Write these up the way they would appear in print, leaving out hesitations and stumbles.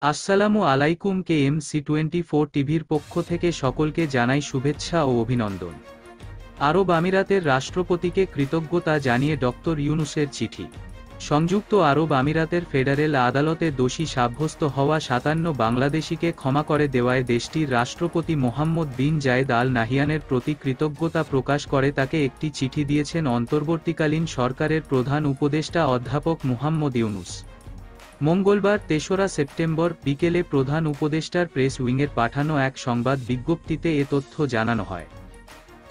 আসসালামু আলাইকুম। KMC24 টিভির পক্ষ থেকে সকলকে জানাই শুভেচ্ছা ও অভিনন্দন। আরব আমিরাতের রাষ্ট্রপতিকে কৃতজ্ঞতা জানিয়ে ডক্টর ইউনূসের চিঠি। সংযুক্ত আরব আমিরাতের ফেডারেল আদালতে দোষী সাব্যস্ত হওয়া ৫৭ বাংলাদেশিকে ক্ষমা করে দেওয়ায় দেশটির রাষ্ট্রপতি মোহাম্মদ বিন জায়েদ আল নাহিয়ানের প্রতি কৃতজ্ঞতা প্রকাশ করে তাকে একটি চিঠি দিয়েছেন অন্তর্বর্তীকালীন সরকারের প্রধান উপদেষ্টা অধ্যাপক মুহাম্মদ ইউনূস। মঙ্গলবার ৩রা সেপ্টেম্বর বিকেলে প্রধান উপদেষ্টার প্রেস উইংয়ের পাঠানো এক সংবাদ বিজ্ঞপ্তিতে এ তথ্য জানানো হয়।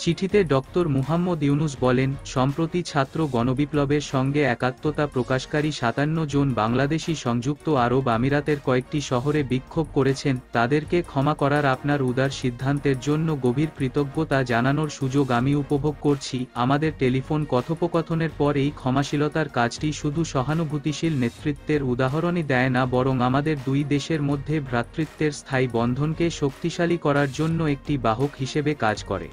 চিঠিতে ডক্টর মুহাম্মদ ইউনূস বলেন, সম্প্রতি ছাত্র গণবিপ্লবের সঙ্গে একাত্মতা প্রকাশকারী ৫৭ জন বাংলাদেশি সংযুক্ত আরব আমিরাতের কয়েকটি শহরে বিক্ষোভ করেছেন, তাদেরকে ক্ষমা করার আপনার উদার সিদ্ধান্তের জন্য গভীর কৃতজ্ঞতা জানানোর সুযোগ আমি উপভোগ করছি। আমাদের টেলিফোন কথোপকথনের পর এই ক্ষমাশীলতার কাজটি শুধু সহানুভূতিশীল নেতৃত্বের উদাহরণই দেয় না, বরং আমাদের দুই দেশের মধ্যে ভ্রাতৃত্বের স্থায়ী বন্ধনকে শক্তিশালী করার জন্য একটি বাহক হিসেবে কাজ করে।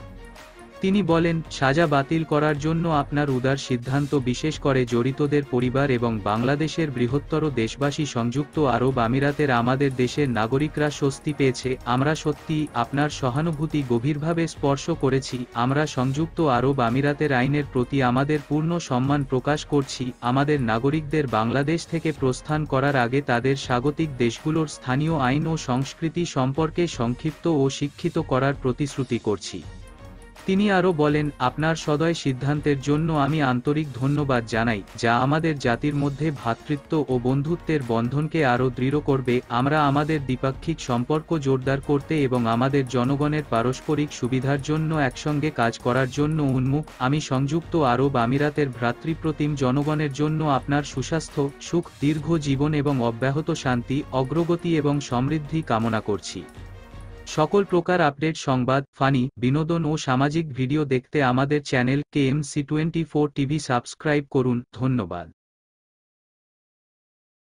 তিনি বলেন, সাজা বাতিল করার জন্য আপনার উদার সিদ্ধান্ত বিশেষ করে জড়িতদের পরিবার এবং বাংলাদেশের বৃহত্তর দেশবাসী সংযুক্ত আরব আমিরাতের আমাদের দেশের নাগরিকরা স্বস্তি পেয়েছে। আমরা সত্যিই আপনার সহানুভূতি গভীরভাবে স্পর্শ করেছি। আমরা সংযুক্ত আরব আমিরাতের আইনের প্রতি আমাদের পূর্ণ সম্মান প্রকাশ করছি। আমাদের নাগরিকদের বাংলাদেশ থেকে প্রস্থান করার আগে তাদের স্বাগতিক দেশগুলোর স্থানীয় আইন ও সংস্কৃতি সম্পর্কে সংক্ষিপ্ত ও শিক্ষিত করার প্রতিশ্রুতি করছি। তিনি আরও বলেন, আপনার সদয় সিদ্ধান্তের জন্য আমি আন্তরিক ধন্যবাদ জানাই, যা আমাদের জাতির মধ্যে ভ্রাতৃত্ব ও বন্ধুত্বের বন্ধনকে আরও দৃঢ় করবে। আমরা আমাদের দ্বিপাক্ষিক সম্পর্ক জোরদার করতে এবং আমাদের জনগণের পারস্পরিক সুবিধার জন্য একসঙ্গে কাজ করার জন্য উন্মুখ। আমি সংযুক্ত আরব আমিরাতের ভ্রাতৃপ্রতিম জনগণের জন্য আপনার সুস্বাস্থ্য, সুখ, দীর্ঘ জীবন এবং অব্যাহত শান্তি, অগ্রগতি এবং সমৃদ্ধি কামনা করছি। সকল প্রকার আপডেট, সংবাদ, ফানি, বিনোদন ও সামাজিক ভিডিও দেখতে আমাদের চ্যানেল KMC24 টিভি সাবস্ক্রাইব করুন। ধন্যবাদ।